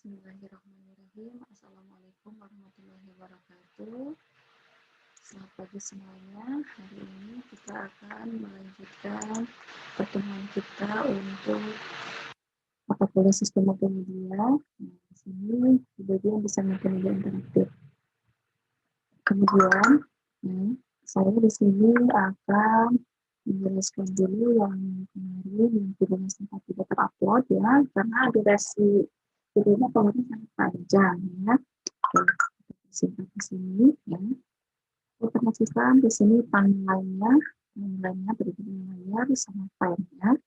Bismillahirrahmanirrahim. Assalamualaikum warahmatullahi wabarakatuh. Selamat pagi semuanya. Hari ini kita akan melanjutkan pertemuan kita untuk mata kuliah sistem multimedia. Di sini kemudian bisa multimedia interaktif. Kemudian saya di sini akan menjelaskan dulu yang kemarin yang videonya sempat tidak terupload ya, karena durasi videonya kemarin sangat panjang ya. Oke, singkat di sini ya. Informasikan di sini timeline-nya berdiri layar sama filenya.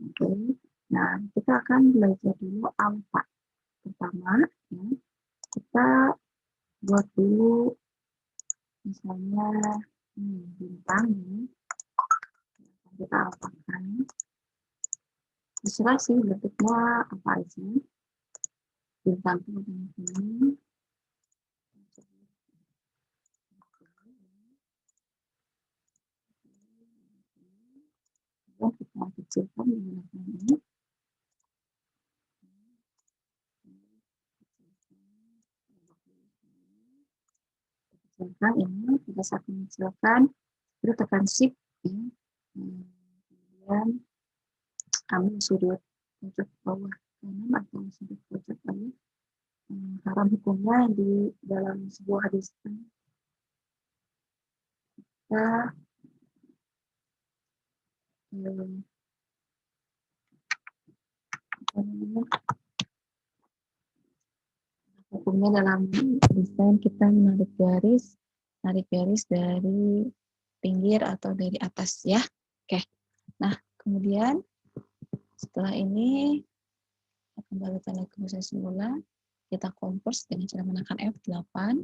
Oke. Nah, kita akan belajar dulu alpha. Pertama, ya, kita buat dulu misalnya bintang ini. Kita alpakan. Terserah sih bentuknya apa aja. Bintang itu ini. Kita kecilkan menggunakan ini. Kecilkan ini, pada saat mengecilkan, kita tekan shift ya. Kemudian ambil sudut pojok bawah kanan atau sudut pojok bawah. Haram hukumnya di dalam sebuah hadis kita hukumnya dalam desain kita menarik garis dari pinggir atau dari atas ya. Oke. Nah, kemudian setelah ini kembali ke posisi semula, kita kompos dengan cara menekan F8.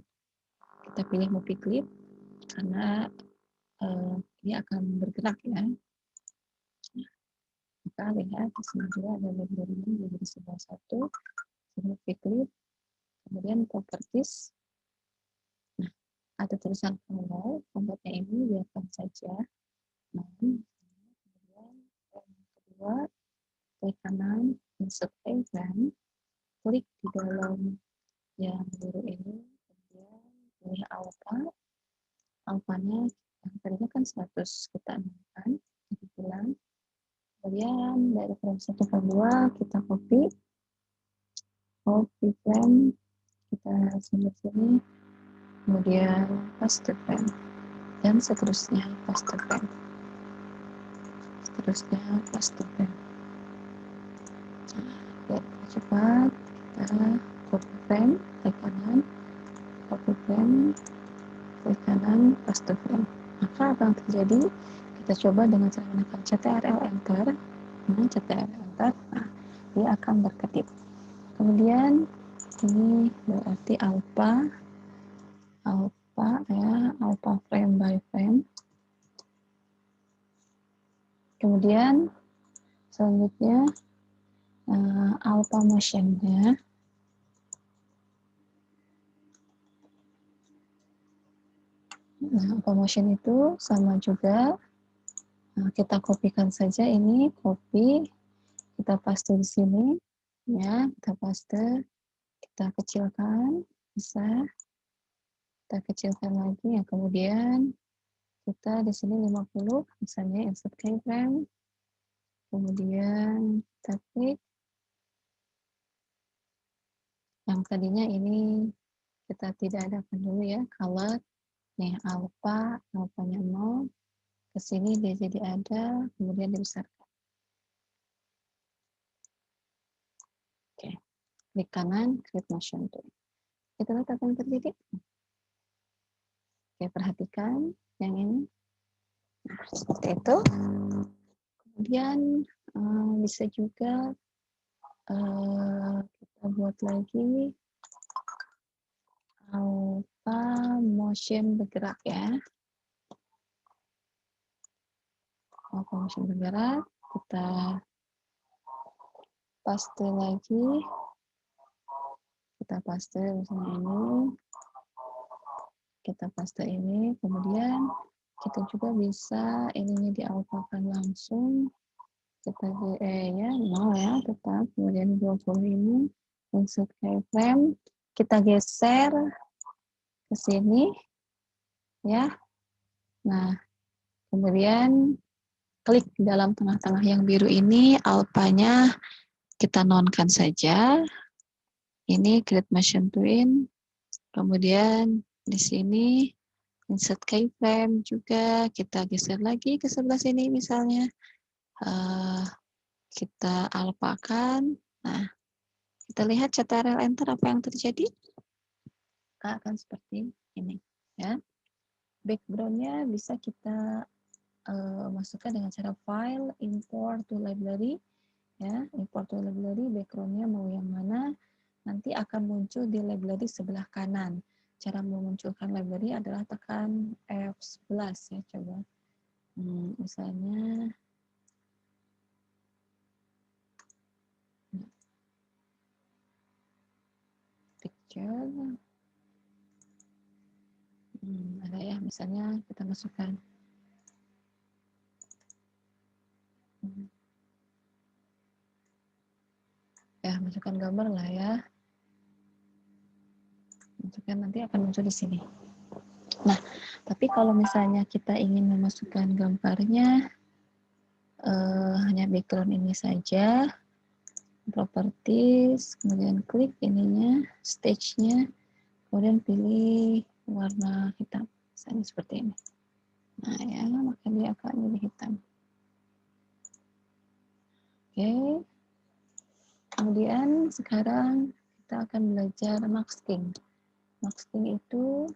Kita pilih movie clip karena dia akan bergerak ya. Kita lihat di sini juga ada label ini jadi sebelah satu, movie clip, kemudian properties. Nah, ada tulisan follow, pembuatnya ini biarkan saja. Nah, kemudian yang kedua, klik kanan, insert event, klik di dalam yang biru ini, kemudian pilih alpha-nya yang tadinya kan 100 kita namakan, kita bilang. Kemudian dari frame 1 ke 2 kita copy frame, kita sini, kemudian paste frame, dan seterusnya paste frame. Biar cepat, kita copy frame, klik kanan, copy frame, klik kanan, paste frame. Maka apa yang terjadi? Kita coba dengan cara menekan CTRL Enter. CTRL Enter, nah, dia akan berkedip. Kemudian ini berarti alpha frame by frame. Kemudian selanjutnya alpha motion-nya. Nah, alpha motion itu sama juga. Kita kopikan saja ini, kita paste di sini, ya, kita paste, kita kecilkan, bisa, kita kecilkan lagi, ya, kemudian kita di sini 50, misalnya insert keyframe, kemudian kita klik, yang tadinya ini kita tidak ada dulu ya, color, nih alpha-nya 0, ke sini dia jadi ada, kemudian dibesarkan. Oke, klik kanan, create motion tool. Kita lihat apa yang terjadi. Oke, perhatikan yang ini. Nah, seperti itu. Kemudian bisa juga kita buat lagi alpha motion bergerak ya. Alpha motion bergerak, kita paste lagi. Kita paste misalnya ini. Kita paste ini, kemudian kita juga bisa ininya dialpakan langsung. Kita ya, 0 ya, tetap. Kemudian 20 ini insert keyframe, kita geser ke sini, ya. Nah, kemudian klik di dalam tengah-tengah yang biru ini, alpha-nya kita nonkan saja. Ini create motion twin. Kemudian di sini insert keyframe juga kita geser lagi ke sebelah sini misalnya. Kita alpakan. Nah, kita lihat Ctrl Enter apa yang terjadi. Akan seperti ini, ya. Background-nya bisa kita masukkan dengan cara file, import to library, ya, import to library, background-nya mau yang mana, nanti akan muncul di library sebelah kanan. Cara memunculkan library adalah tekan F11 ya, coba. Misalnya picture, ada ya, misalnya kita masukkan ya, masukkan gambar lah ya. Masukkan, nanti akan muncul di sini. Nah, tapi kalau misalnya kita ingin memasukkan gambarnya hanya background ini saja, properties, kemudian klik ininya, stage-nya, kemudian pilih warna hitam, misalnya seperti ini. Nah ya, maka dia akan jadi hitam. Oke. Kemudian sekarang kita akan belajar masking. Masking itu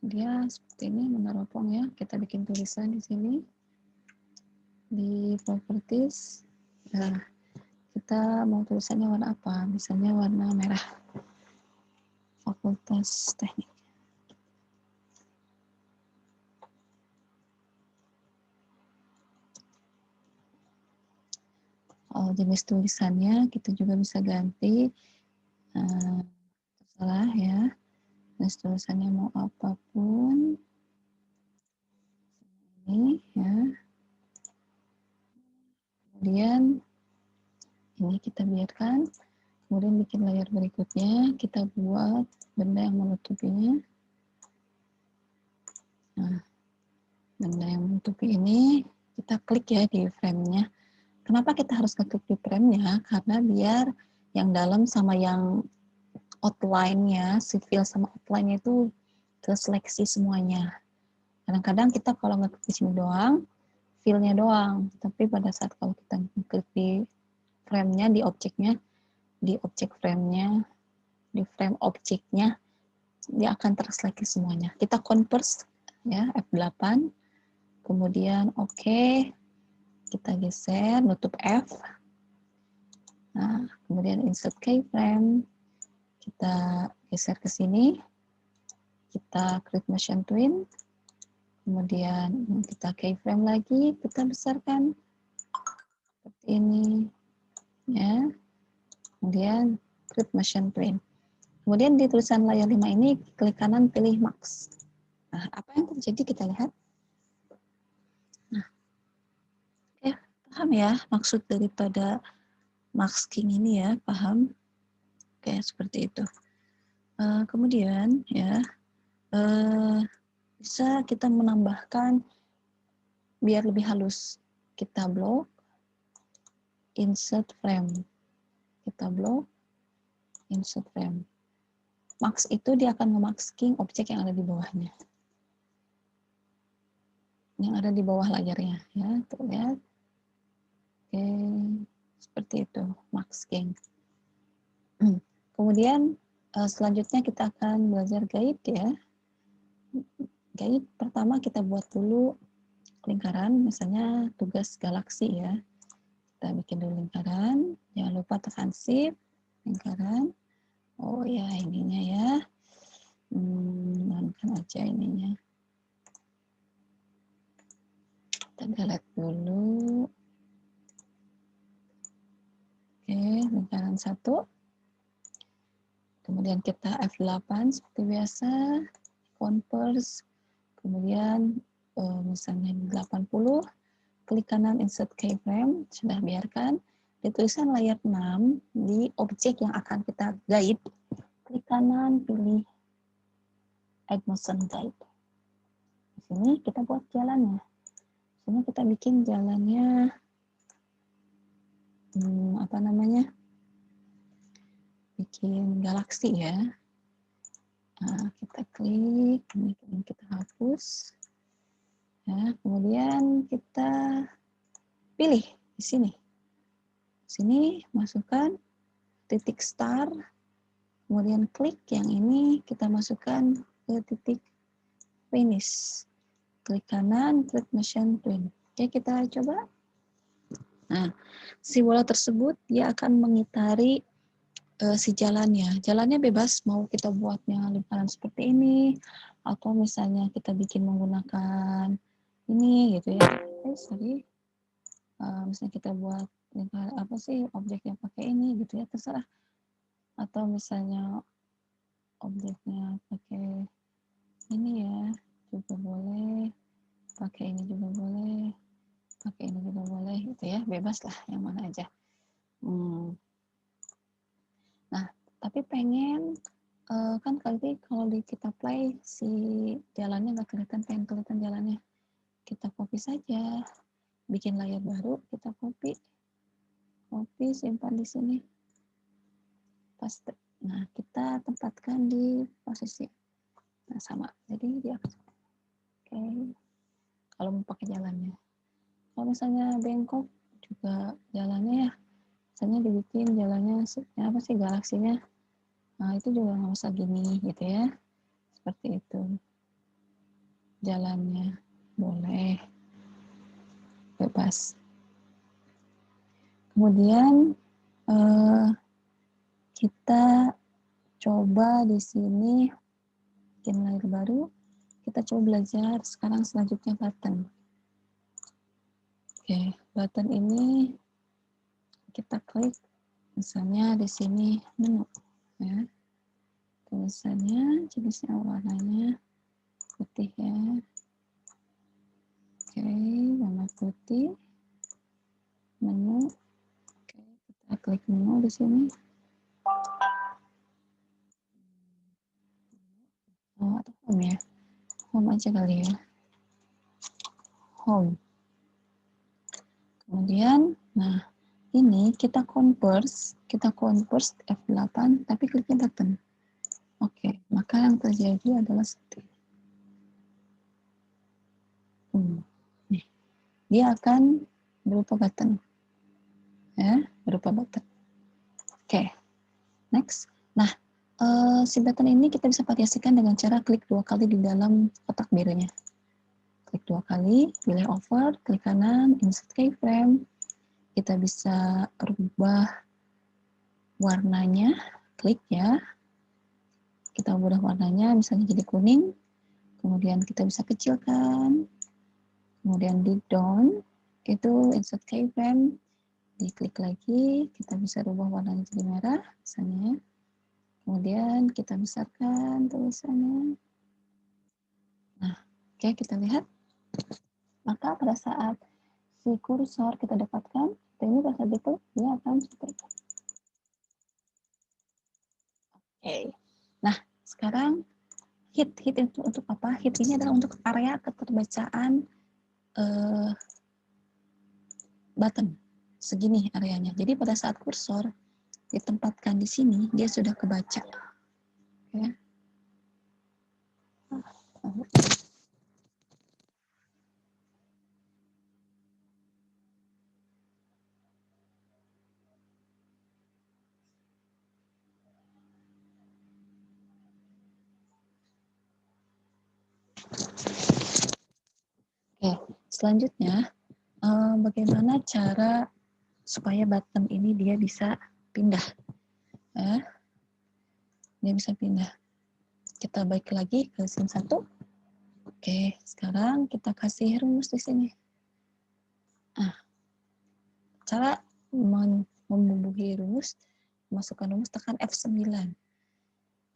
dia seperti ini, meneropong ya. Kita bikin tulisan di sini di properties. Nah, kita mau tulisannya warna apa? Misalnya warna merah. Fakultas Teknik. Jenis tulisannya kita juga bisa ganti, terserah ya. Jenis tulisannya mau apapun. Ini ya. Kemudian ini kita biarkan. Kemudian bikin layar berikutnya, kita buat benda yang menutupinya. Nah, benda yang menutupi ini kita klik ya di frame-nya. Kenapa kita harus klik di frame-nya? Karena biar yang dalam sama yang outline-nya, si fill sama outline-nya itu terseleksi semuanya. Kadang-kadang kita kalau ngeklik di sini doang, fill-nya doang. Tapi pada saat kalau kita ngeklik di frame-nya, di objeknya, di objek frame-nya, di frame objeknya, dia akan terseleksi semuanya. Kita convert ya, F8, kemudian OK, kita geser, nutup F. Nah, kemudian insert keyframe, kita geser ke sini, kita create motion twin, kemudian kita keyframe lagi, kita besarkan seperti ini, ya. Kemudian create motion twin. Kemudian di tulisan layar 5 ini, klik kanan pilih max. Nah, apa yang terjadi kita lihat. Nah, paham ya maksud daripada masking ini ya, paham? Oke, seperti itu. Kemudian ya, bisa kita menambahkan biar lebih halus. Kita blok, insert frame. Kita blok, insert frame. Max itu dia akan memasking objek yang ada di bawahnya. Yang ada di bawah layarnya. Ya, tuh lihat. Oke, seperti itu, masking. Kemudian selanjutnya kita akan belajar guide ya. Guide pertama kita buat dulu lingkaran, misalnya tugas galaksi ya. Kita bikin dulu lingkaran, jangan lupa tekan shift, lingkaran. Oh ya, ininya ya. Nonkan aja ininya. Kita delete dulu. Oke, lingkaran 1. Kemudian kita F8 seperti biasa, converse. Kemudian misalnya 80, klik kanan insert keyframe, sudah biarkan. Di tulisan layar 6, di objek yang akan kita guide, klik kanan, pilih Add Motion Guide. Di sini kita buat jalannya. Di sini kita bikin jalannya, apa namanya? Bikin galaksi ya. Nah, kita klik, ini kita hapus. Ya, kemudian kita pilih di sini. Di sini masukkan titik start, kemudian klik yang ini kita masukkan ke titik finish. Klik kanan, klik motion twin. Oke, kita coba. Nah, si bola tersebut dia akan mengitari si jalannya. Jalannya bebas, mau kita buatnya lingkaran seperti ini, atau misalnya kita bikin menggunakan ini gitu ya. Misalnya kita buat lingkaran apa sih objeknya pakai ini gitu ya, terserah. Atau misalnya objeknya pakai ini ya, juga boleh. Pakai ini juga boleh. Pakai ini juga boleh gitu ya, bebas lah yang mana aja. Nah, tapi pengen kan kalau kita play si jalannya nggak kelihatan, pengen kelihatan jalannya. Kita copy saja, bikin layar baru, kita copy, simpan di sini, paste. Nah, kita tempatkan di posisi nah, sama. Jadi dia oke. Kalau mau pakai jalannya, kalau misalnya bengkok juga jalannya ya, misalnya dibikin jalannya apa sih galaksinya. Nah, itu juga nggak usah gini gitu ya. Seperti itu. Jalannya boleh bebas. Kemudian kita coba di sini bikin layar baru. Kita coba belajar sekarang selanjutnya button. Oke, button ini kita klik misalnya di sini menu ya. Tulisannya jenisnya warnanya putih ya. Oke, warna putih. Menu. Oke, kita klik menu di sini. Oh, atau home ya. Home aja kali ya. Home. Kemudian, nah ini kita convert F8, tapi kliknya button. Oke, maka yang terjadi adalah seperti ini. Nih, dia akan berupa button. Ya, berupa button. Oke, next. Nah, si button ini kita bisa variasikan dengan cara klik 2 kali di dalam kotak birunya. Klik 2 kali, pilih over, klik kanan, insert keyframe. Kita bisa rubah warnanya, klik ya. Kita ubah warnanya, misalnya jadi kuning. Kemudian kita bisa kecilkan. Kemudian di down, itu insert keyframe. Diklik lagi, kita bisa rubah warnanya jadi merah, misalnya. Kemudian kita besarkan tulisannya. Nah, oke, kita lihat. Maka pada saat si kursor kita dapatkan, ini pada saat diklik, dia akan seperti itu. Oke. Nah, sekarang hit itu untuk apa? Hit ini adalah untuk area keterbacaan button. Segini areanya. Jadi pada saat kursor ditempatkan di sini, dia sudah kebaca. Ya. Oke, selanjutnya bagaimana cara supaya button ini dia bisa pindah. Dia bisa pindah. Kita balik lagi ke scene 1. Oke, sekarang kita kasih rumus di sini. Nah, cara membubuhi rumus, masukkan rumus, tekan F9.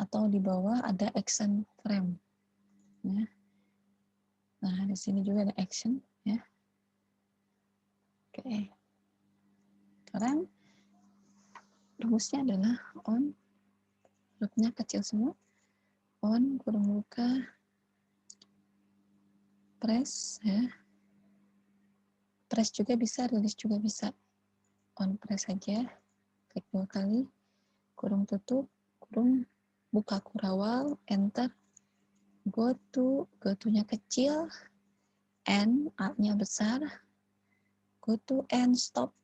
Atau di bawah ada action frame. Ya. Nah, di sini juga ada action. Ya. Oke. Sekarang rumusnya adalah on, hurufnya kecil semua, on kurung buka press ya, press juga bisa, release juga bisa, on press saja, klik 2 kali, kurung tutup, kurung buka kurawal, enter, go to-nya kecil, end, A-nya besar, go to end, stop,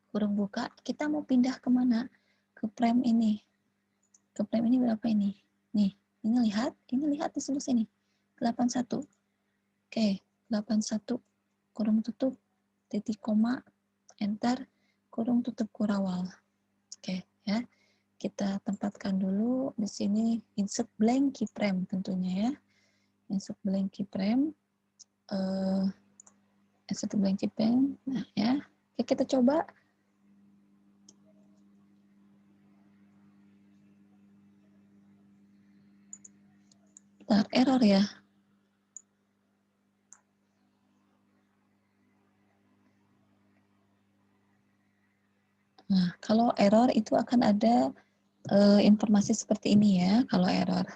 kurung buka, kita mau pindah kemana? Ke frame ini. Ke frame ini berapa ini? Nih, ini lihat di sebelah sini. 81. Oke, 81. Kurung tutup, titik koma, enter, kurung tutup kurawal. Oke, ya. Kita tempatkan dulu di sini insert blank keyframe tentunya ya. Insert blank keyframe. Insert blank keyframe. Nah, ya. Oke, kita coba. Bentar, error ya. Nah, kalau error itu akan ada informasi seperti ini ya, kalau error.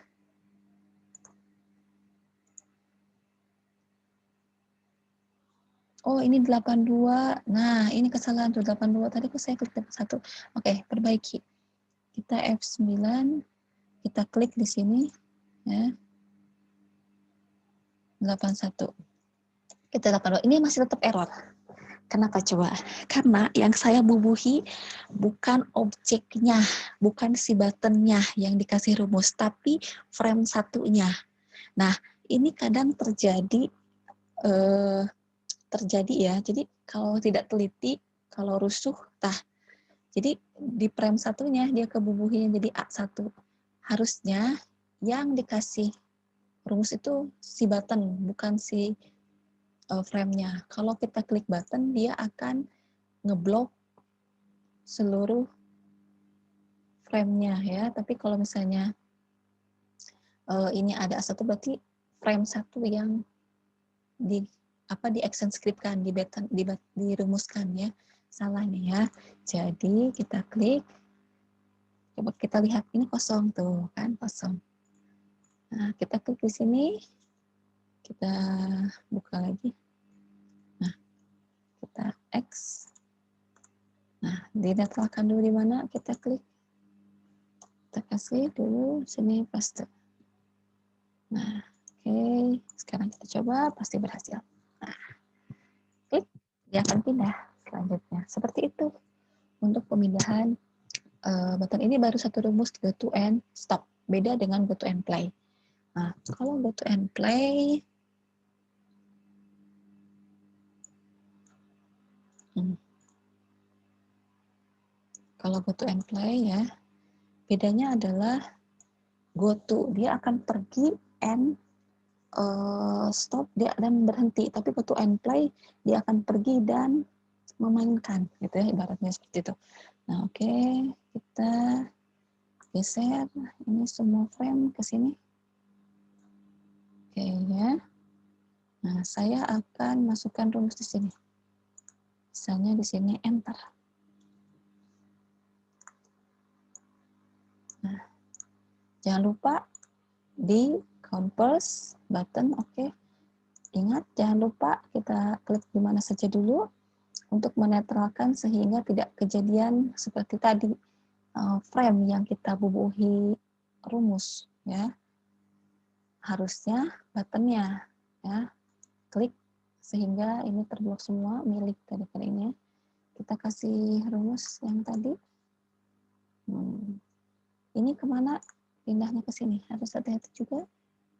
Oh, ini 82. Nah, ini kesalahan tuh 82. Tadi kok saya klik 81. Oke, perbaiki. Kita F9, kita klik di sini ya. 81. Kita 82. Ini masih tetap error. Kenapa coba? Karena yang saya bubuhi bukan objeknya, bukan si buttonnya yang dikasih rumus, tapi frame satunya. Nah, ini kadang terjadi ya. Jadi kalau tidak teliti, kalau rusuh, jadi di frame satunya dia kebubuhinya jadi A1. Harusnya yang dikasih rumus itu si button, bukan si frame-nya. Kalau kita klik button, dia akan ngeblok seluruh frame-nya ya. Tapi kalau misalnya ini ada A1 berarti frame 1 yang di action script-kan, dirumuskan ya. Salah nih ya. Jadi kita klik, coba kita lihat ini kosong tuh kan, kosong. Nah, kita klik di sini, kita buka lagi. Nah, kita X. Nah, dinetralkan dulu di mana, kita klik. Kita kasih dulu sini paste. Nah, oke. Sekarang kita coba, pasti berhasil. Nah, klik, dia akan pindah selanjutnya. Seperti itu untuk pemindahan button. Ini baru satu rumus, go to and stop. Beda dengan go to and play. Nah, kalau go to and play, kalau go to and play ya, bedanya adalah go to, dia akan pergi and stop dia dan berhenti. Tapi go to and play, dia akan pergi dan memainkan, gitu ya, ibaratnya seperti itu. Nah, oke, kita geser ini semua frame ke sini. Oke ya. Nah, saya akan masukkan rumus di sini. Misalnya di sini enter. Nah, jangan lupa di converse button, oke. Ingat, jangan lupa kita klik di mana saja dulu untuk menetralkan sehingga tidak kejadian seperti tadi frame yang kita bubuhi rumus ya. Harusnya buttonnya ya, klik sehingga ini terblok semua milik daripada ini. Kita kasih rumus yang tadi. Ini kemana? Pindahnya ke sini. Harus hati-hati juga.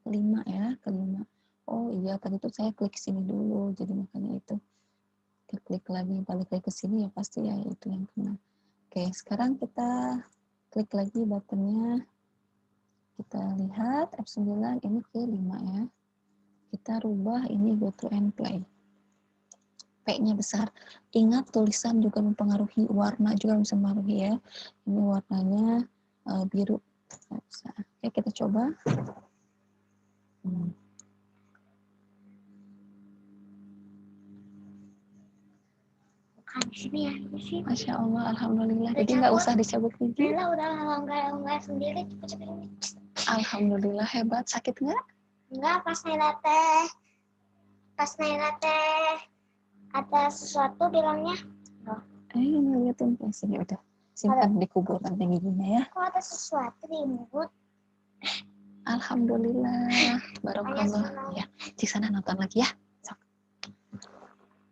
5 ya, ke 5. Oh iya, tadi tuh saya klik sini dulu, jadi makanya itu. Kita klik lagi, balik lagi ke sini ya pasti ya itu yang kena. Oke, sekarang kita klik lagi buttonnya. Kita lihat F9 ini ke 5 ya. Kita rubah ini go to and play. P-nya besar. Ingat tulisan juga mempengaruhi, warna juga bisa mempengaruhi ya. Ini warnanya biru. Oke, kita coba. di sini ya. Masya Allah, alhamdulillah. Jadi nggak usah dicabut gigi. Nela udah longgar sendiri cepet-cepet ini. Alhamdulillah, hebat. Sakit nggak? Enggak, pas Naila teh ada sesuatu bilangnya. Ayo liatin sini udah. Simpan dikubur nanti giginya ya. Kok ada sesuatu di mulut? Alhamdulillah. Barokallah. Ya, di sana nonton lagi ya. Sok.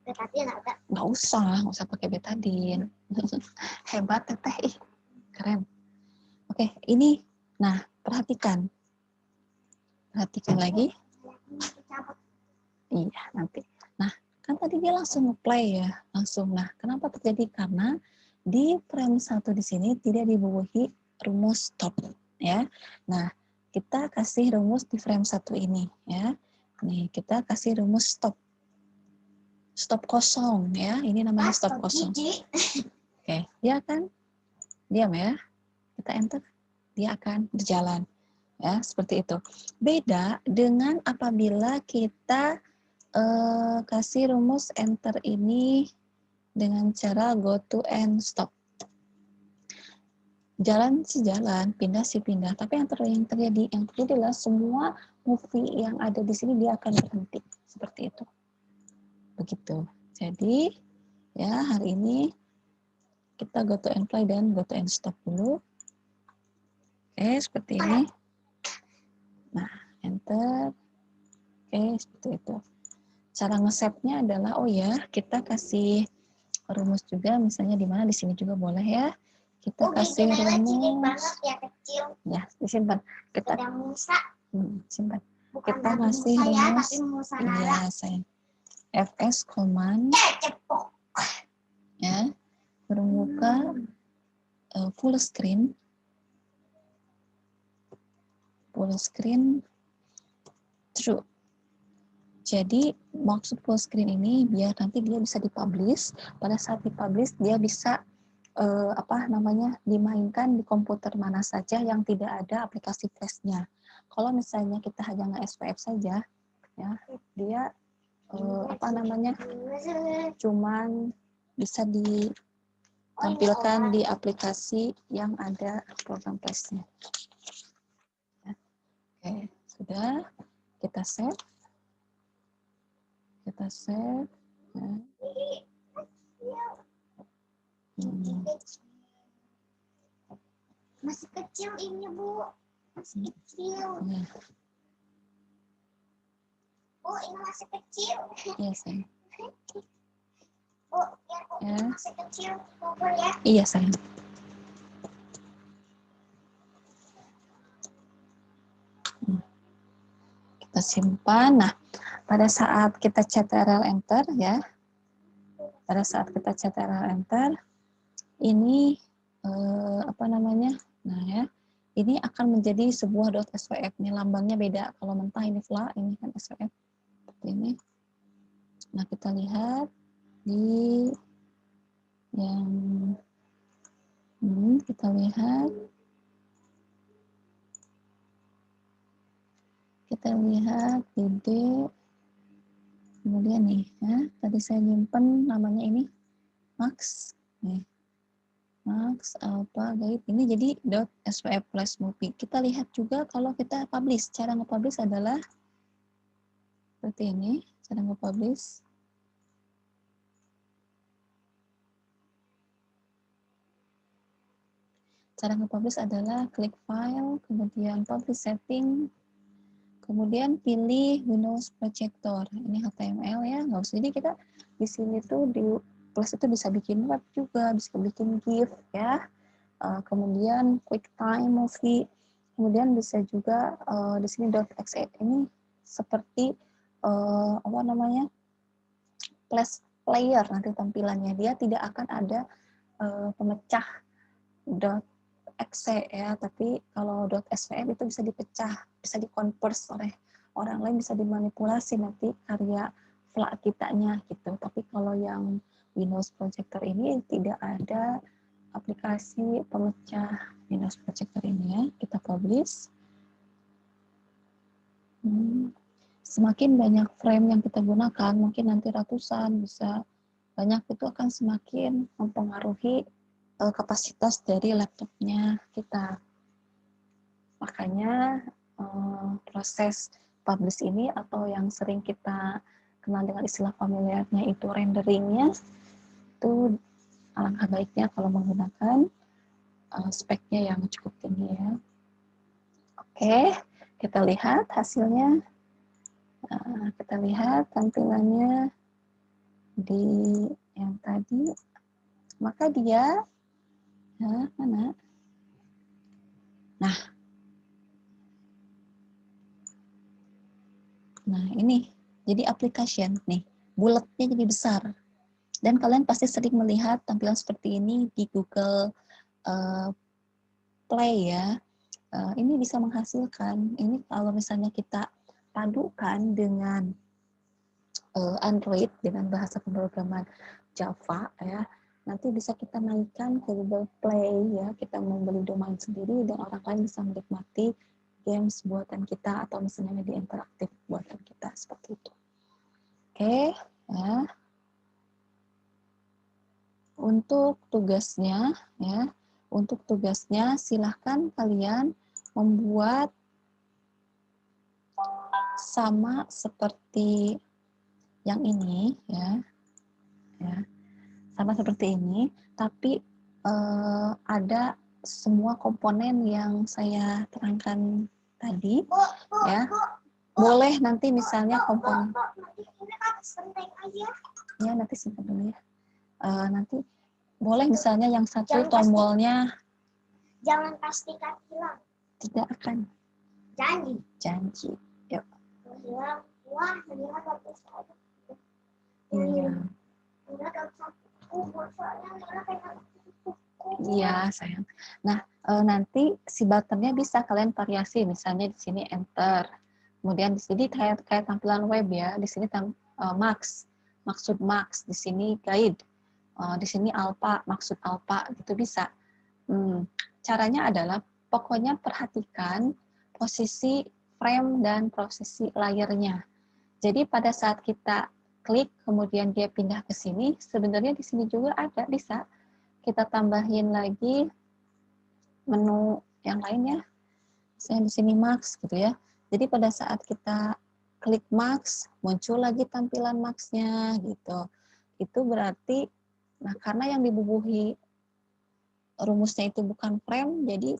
Betadine ada. Nggak usah pakai betadine. Hebat teteh, ih. Keren. Oke, ini. Nah, perhatikan lagi. Iya, nanti. Nah, kan tadi dia langsung nge-play ya. Langsung. Nah, kenapa terjadi? Karena di frame 1 di sini tidak dibubuhi rumus stop. Ya. Nah, kita kasih rumus di frame 1 ini. Ya. Nih, kita kasih rumus stop. Stop kosong ya. Ini namanya stop kosong. Oke, dia akan diam ya. Kita enter. Dia akan berjalan. Ya, seperti itu. Beda dengan apabila kita kasih rumus enter ini dengan cara go to and stop. Jalan sih jalan, pindah sih pindah. Tapi yang terjadi adalah semua movie yang ada di sini dia akan berhenti. Seperti itu. Begitu. Jadi ya hari ini kita go to and play dan go to and stop dulu. Oke, seperti ini. Nah, enter. Oke, seperti itu. Cara nge-save-nya adalah, oh ya, kita kasih rumus juga, misalnya di mana di sini juga boleh ya. Kita kasih rumus. Ya, kecil. Ya, disimpan. Kita Musa. simpan. Bukan kita kasih rumus. Iya, sayang. fs command. Ya, bermuka full screen. Full screen true. Jadi maksud full screen ini biar nanti dia bisa dipublish. Pada saat dipublish dia bisa dimainkan di komputer mana saja yang tidak ada aplikasi flashnya. Kalau misalnya kita hanya nge-SPF saja, ya dia cuman bisa ditampilkan di aplikasi yang ada program flashnya. Ya. Oke, sudah kita save. Kita save. Ya. Masih kecil ini, Bu. Masih kecil. Ya. Oh, ini masih kecil. Iya, sayang. Oh, ya. Masih kecil. Boleh ya? Iya, sayang. Kita simpan. Nah, pada saat kita CTRL enter ya. Pada saat kita CTRL enter ini Nah ya, ini akan menjadi sebuah .svf. Ini lambangnya beda. Kalau mentah ini fla, ini kan svf. Seperti ini. Nah, kita lihat di yang kita lihat di D, kemudian nih ya, tadi saya nyimpen namanya ini Max nih. Max Alpha Guide ini jadi .svf flash movie. Kita lihat juga kalau kita publish. Cara nge-publish adalah seperti ini. Cara nge-publish. Cara nge-publish adalah klik file, kemudian publish setting, kemudian pilih Windows Projector. Ini HTML ya, nggak usah. Jadi kita di sini tuh di Plus itu bisa bikin web juga, bisa bikin GIF ya. Kemudian QuickTime Movie, kemudian bisa juga di sini .exe ini seperti flash player nanti tampilannya. Dia tidak akan ada pemecah .exe ya, tapi kalau .svf itu bisa dipecah, bisa dikonvers oleh orang lain, bisa dimanipulasi nanti karya fla kitanya gitu. Tapi kalau yang Windows Projector ini tidak ada aplikasi pemecah Windows Projector ini ya. Kita publish. Semakin banyak frame yang kita gunakan, mungkin nanti ratusan, bisa banyak itu akan semakin mempengaruhi kapasitas dari laptopnya kita. Makanya proses publish ini atau yang sering kita kenal dengan istilah familiarnya itu renderingnya, itu alangkah baiknya kalau menggunakan speknya yang cukup tinggi ya. Oke, kita lihat hasilnya. Kita lihat tampilannya di yang tadi. Maka dia, mana? Nah ini, jadi application nih, bulatnya jadi besar. Dan kalian pasti sering melihat tampilan seperti ini di Google Play ya. Ini bisa menghasilkan, ini kalau misalnya kita padukan dengan Android dengan bahasa pemrograman Java ya, nanti bisa kita naikkan ke Google Play ya, kita membeli domain sendiri dan orang lain bisa menikmati games buatan kita atau misalnya media interaktif buatan kita seperti itu. Oke, ya. Untuk tugasnya ya, untuk tugasnya silahkan kalian membuat sama seperti yang ini ya, sama seperti ini, tapi ada semua komponen yang saya terangkan tadi ya. Boleh nanti misalnya komponen ya, nanti simpan dulu ya. Nanti boleh misalnya yang satu tombolnya Jangan pastikan hilang. tidak akan janji. Yuk. Hilang. Wah, hilang bagus. Iya, sayang. Nah, nanti si buttonnya bisa kalian variasi, misalnya di sini enter, kemudian di sini kayak tampilan web ya, di sini maksud max, di sini guide, di sini alpha, maksud alpha, gitu bisa. Caranya adalah pokoknya perhatikan posisi frame dan posisi layernya. Jadi pada saat kita klik, kemudian dia pindah ke sini, sebenarnya di sini juga ada, bisa. Kita tambahin lagi menu yang lainnya, misalnya di sini max gitu ya. Jadi pada saat kita klik max, muncul lagi tampilan maxnya gitu. Itu berarti, nah karena yang dibubuhi rumusnya itu bukan frame, jadi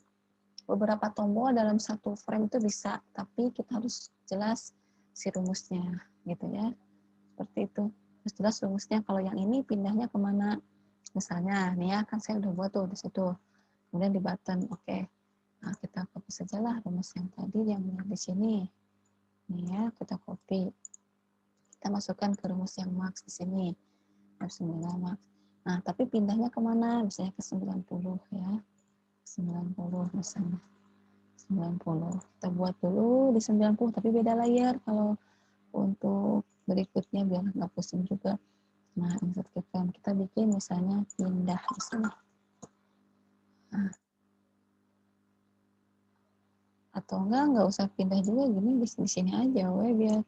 beberapa tombol dalam satu frame itu bisa, tapi kita harus jelas si rumusnya gitu ya. Seperti itu. Terus jelas rumusnya, kalau yang ini pindahnya kemana. Misalnya, nih ya, kan saya udah buat tuh di situ. Kemudian di button, oke. Nah, kita copy sajalah rumus yang tadi yang di sini. Nih ya, kita copy. Kita masukkan ke rumus yang max di sini. F9 max. Nah, tapi pindahnya kemana? Misalnya ke 90 ya. 90 misalnya. 90. Kita buat dulu di 90, tapi beda layar kalau untuk berikutnya biar nggak pusing juga. Nah, insert keyframe kita bikin misalnya pindah di sini. Nah, atau enggak usah pindah juga, gini di sini aja, biar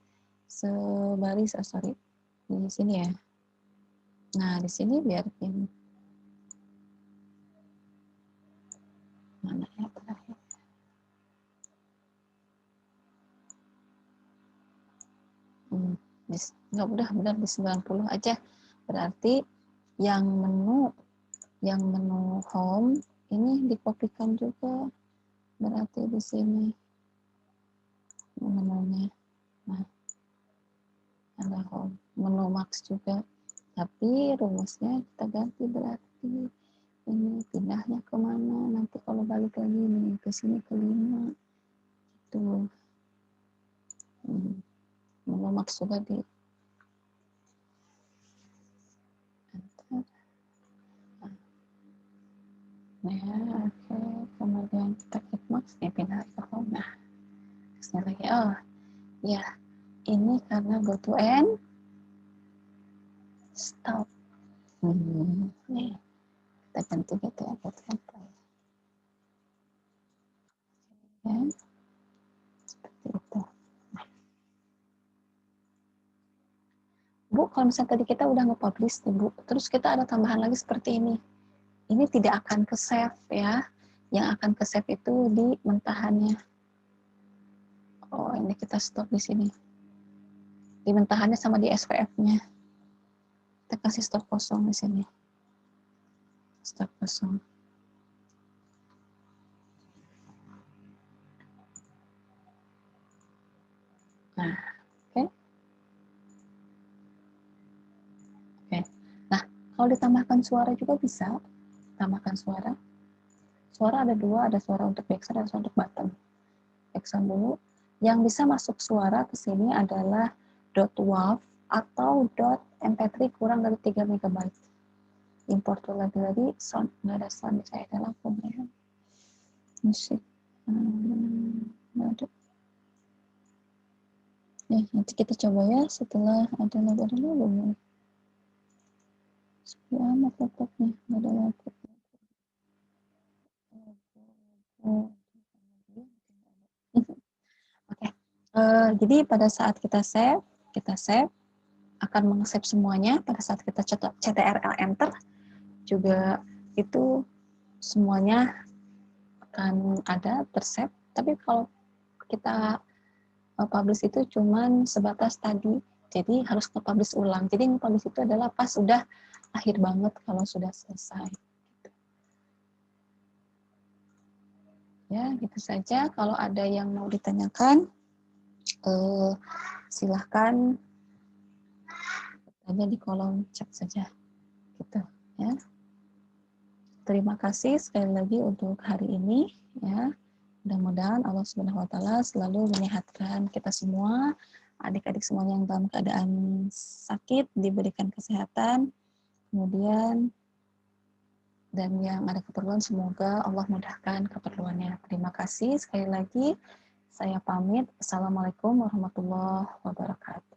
sebaris. Sorry, di sini ya. Nah, di sini biar pin mana ya terakhir. Nggak, udah benar di 90 aja. Berarti yang menu home ini dikopikan juga. Berarti di sini menunya. Nah, ada home, menu max juga. Tapi rumusnya kita ganti, berarti ini pindahnya kemana nanti kalau balik lagi nih ke sini ke 5 itu. Menu max juga di enter. Nah, oke. Kemudian kita klik max, ya pindah ke home. Nah, terusnya lagi, oh ya, ini karena go to end stop. Nih, kita ganti gitu ya, go to end play. Ya, seperti itu. Bu, kalau misalnya tadi kita udah nge-publish nih Bu, terus kita ada tambahan lagi seperti ini tidak akan ke save ya. Yang akan ke save itu di mentahannya. Oh, ini kita stop di sini. Di mentahannya sama di SVF-nya. Kita kasih stop kosong di sini. Stop kosong. Nah, oke. Oke. Nah, kalau ditambahkan suara juga bisa. Tambahkan suara. Suara ada dua, ada suara untuk backsound, ada suara untuk bottom. Backsound dulu. Yang bisa masuk suara ke sini adalah .wav atau .mp3 kurang dari 3 MB. Import lagi sound, nggak ada sound, saya ada langsung ya. Musik. Ada. Ya, nanti kita coba ya setelah ada lagu ya. Sepi amat laptopnya, nggak ada lagu. Oke. Jadi pada saat kita save akan meng-save semuanya. Pada saat kita CTRL enter juga itu semuanya akan ada tersave. Tapi kalau kita publish itu cuman sebatas tadi. Jadi harus nge-publish ulang. Jadi nge-publish itu adalah pas sudah akhir banget kalau sudah selesai. Ya, gitu saja. Kalau ada yang mau ditanyakan, silahkan tanya di kolom chat saja. Gitu, ya. Terima kasih sekali lagi untuk hari ini, ya. Mudah-mudahan Allah Subhanahu wa taala selalu menyehatkan kita semua, adik-adik semuanya yang dalam keadaan sakit diberikan kesehatan, kemudian dan yang ada keperluan semoga Allah mudahkan keperluannya. Terima kasih sekali lagi. Saya pamit. Assalamualaikum warahmatullahi wabarakatuh.